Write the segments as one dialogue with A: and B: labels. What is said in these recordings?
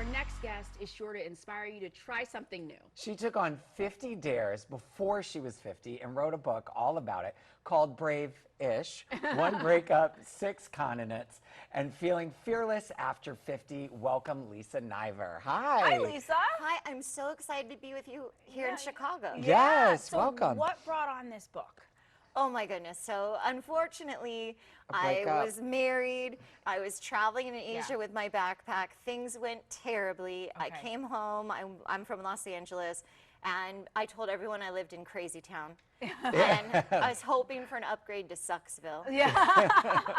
A: Our next guest is sure to inspire you to try something new.
B: She took on 50 dares before she was 50 and wrote a book all about it called Brave-ish, One Breakup, 6 Continents, and Feeling Fearless After 50. Welcome, Lisa Niver. Hi.
A: Hi, Lisa.
C: Hi, I'm so excited to be with you here in Chicago.
B: Yes,
A: so
B: welcome.
A: What brought on this book?
C: Oh my goodness. So unfortunately,
B: A
C: I
B: breakup.
C: was married. I was traveling in Asia with my backpack. Things went terribly. I
A: Okay.
C: came home. I'm from Los Angeles. And I told everyone I lived in Crazy Town. And I was hoping for an upgrade to Sucksville.
A: Yeah.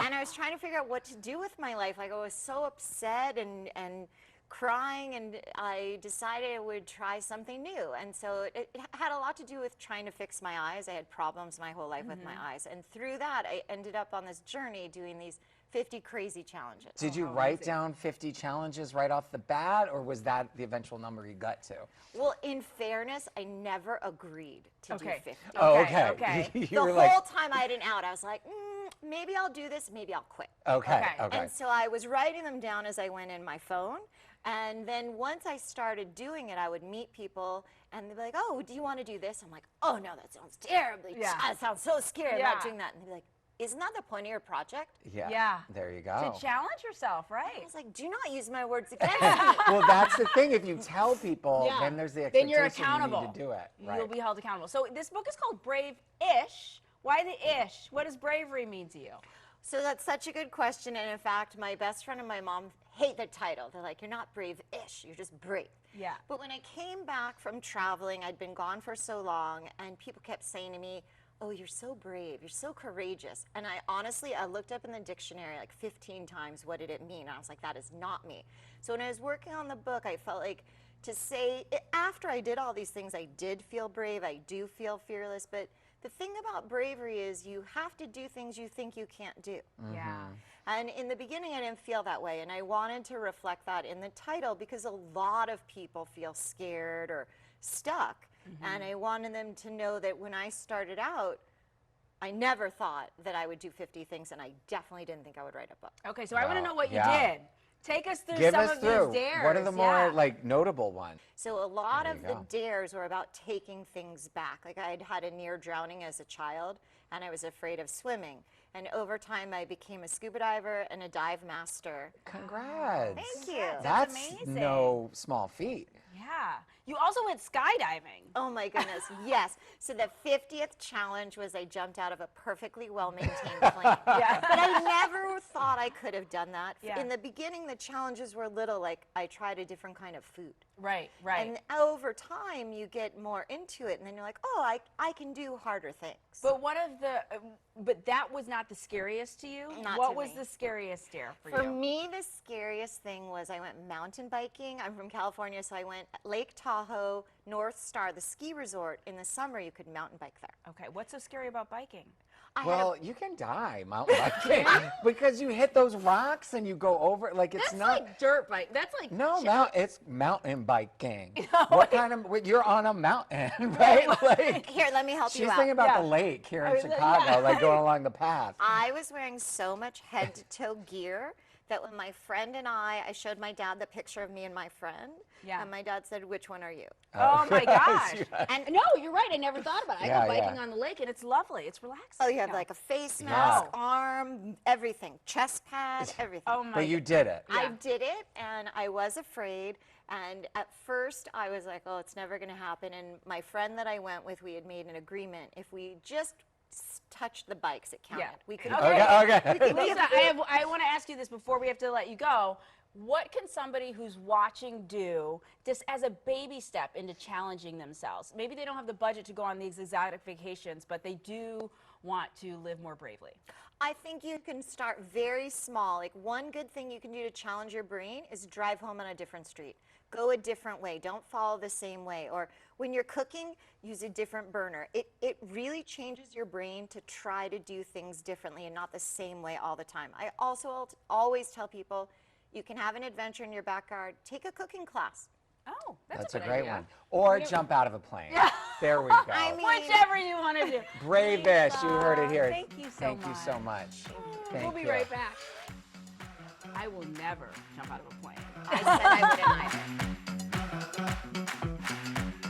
C: And I was trying to figure out what to do with my life. Like, I was so upset and crying, and I decided I would try something new. And so it had a lot to do with trying to fix my eyes. I had problems my whole life with my eyes. And through that, I ended up on this journey doing these 50 crazy challenges.
B: Did you write down 50 challenges right off the bat, or was that the eventual number you got to?
C: Well, in fairness, I never agreed to do 50.
B: Oh,
A: Okay,
B: okay.
A: okay.
B: You
C: The
B: were
C: whole
B: like,
C: time I had an out, I was like, maybe I'll do this, maybe I'll quit.
B: okay.
C: And so I was writing them down as I went in my phone. And then once I started doing it, I would meet people and they'd be like, oh, do you want to do this? I'm like, oh, no, that sounds terribly. I sound so scared about doing that. And they'd be like, isn't that the point of your project?
A: Yeah.
B: There you go.
A: To challenge yourself,
C: I
A: right?
C: was like, do not use my words against me.
B: Well, that's the thing. If you tell people, then there's the
A: Then
B: expectation
A: you're accountable.
B: you need to do it. Right.
A: You'll be held accountable. So this book is called Brave-ish. Why the ish? What does bravery mean to you?
C: So that's such a good question. And in fact, my best friend and my mom hate the title. They're like, you're not brave-ish, you're just brave.
A: Yeah.
C: But when I came back from traveling, I'd been gone for so long, and people kept saying to me, oh, you're so brave, you're so courageous. And I honestly, I looked up in the dictionary like 15 times, what did it mean? And I was like, that is not me. So when I was working on the book, I felt like to say, after I did all these things, I did feel brave, I do feel fearless, but the thing about bravery is you have to do things you think you can't do.
A: Yeah.
C: And in the beginning, I didn't feel that way, and I wanted to reflect that in the title because a lot of people feel scared or stuck, and I wanted them to know that when I started out, I never thought that I would do 50 things, and I definitely didn't think I would write a book.
A: Okay, so I want to know what you
B: Yeah.
A: did. Take us through
B: Give
A: some
B: us
A: of
B: through.
A: these dares.
B: What are the more like notable ones?
C: So a lot
B: There
C: of
B: you
C: the
B: go.
C: dares were about taking things back. Like I had had a near drowning as a child, and I was afraid of swimming. And over time, I became a scuba diver and a dive master.
B: Congrats.
C: Thank you.
B: That's
A: amazing.
B: no small feat.
A: Yeah. You also went skydiving.
C: Oh my goodness, yes. So the 50th challenge was I jumped out of a perfectly well-maintained plane.
A: Yeah.
C: But I never thought I could have done that.
A: Yeah.
C: In the beginning, the challenges were little, like I tried a different kind of food.
A: Right, right.
C: And over time, you get more into it, and then you're like, oh, I can do harder things.
A: But one of the, but that was not the scariest to you?
C: Not
A: what
C: to
A: was
C: me.
A: the scariest dare for
C: For
A: you?
C: me, the scariest thing was I went mountain biking. I'm from California, so I went Lake Tahoe, North Star, the ski resort. In the summer, you could mountain bike there.
A: Okay, what's so scary about biking?
B: Well, you can die mountain biking because you hit those rocks and you go over. Like it's
A: That's
B: not.
A: like dirt bike. That's like
B: It's mountain biking. What kind of? You're on a mountain, right? Like
C: Here, let me help
B: she's
C: you out.
B: thinking about
A: Yeah.
B: the lake here in
A: mean,
B: Chicago,
A: yeah.
B: like going along the path.
C: I was wearing so much head-to-toe gear that when my friend and I showed my dad the picture of me and my friend,
A: Yeah.
C: and my dad said, which one are you?
A: Oh my gosh.
C: And
A: No, you're right. I never thought about it. I
B: Yeah,
A: go biking
B: yeah.
A: on the lake and it's lovely. It's relaxing.
C: oh, you have
A: Yeah.
C: like a face mask,
A: No.
C: arm, everything, chest pad, everything.
A: Oh my
B: But you did it.
C: I
A: Yeah.
C: did it, and I was afraid. And at first, I was like, oh, it's never going to happen. And my friend that I went with, we had made an agreement. If we just touched the bikes, it counted.
A: Yeah.
C: We could
B: Okay.
A: Lisa, I want to ask you this before we have to let you go. What can somebody who's watching do just as a baby step into challenging themselves? Maybe they don't have the budget to go on these exotic vacations, but they do want to live more bravely.
C: I think you can start very small. Like one good thing you can do to challenge your brain is drive home on a different street. Go a different way. Don't follow the same way. Or when you're cooking, use a different burner. It really changes your brain to try to do things differently and not the same way all the time. I also always tell people, you can have an adventure in your backyard. Take a cooking class.
A: Oh,
B: That's
A: a
B: a
A: good
B: great
A: idea.
B: one. Or jump out of a plane. There we go.
C: I mean,
A: Whichever you want to do.
B: Brave-ish. You heard it here.
A: Thank you so
B: Thank
A: much.
B: you so much.
A: We'll
B: Thank
A: be
B: you.
A: right back. I will never jump out of a plane.
C: I said I